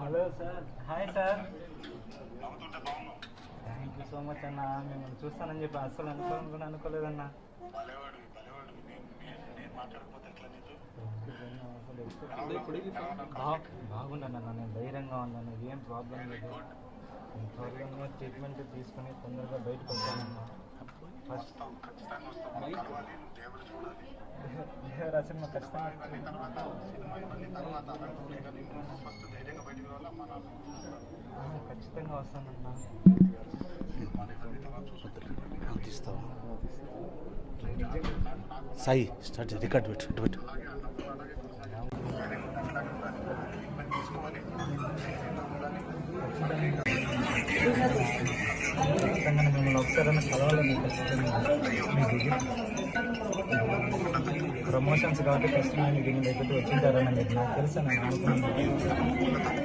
Hello sir, hi sir. Thank you so much అన్న. మిమ్మల్ని చూస్తానని చెప్పి అస్సలు అనుకోలేదన్నా. బాగున్నాను అన్న, నేను ధైర్యంగా ఉన్నాను, ఏం ప్రాబ్లం లేదు. త్వరగా ట్రీట్మెంట్ తీసుకుని తొందరగా బయటకు వచ్చానన్నా. ఫస్ట్ సినిమా ఖచ్చితంగా వస్తానన్నా. సాయి స్టార్ట్ రికార్డ్ పెట్టు. మిమ్మల్ని ఒకసారి కలవాలని ఖచ్చితంగా. ప్రమోషన్స్ కాబట్టి ఖచ్చితంగా మీకు దగ్గరికి వచ్చింటారని నాకు తెలుసు. నేను అనుకున్నాను.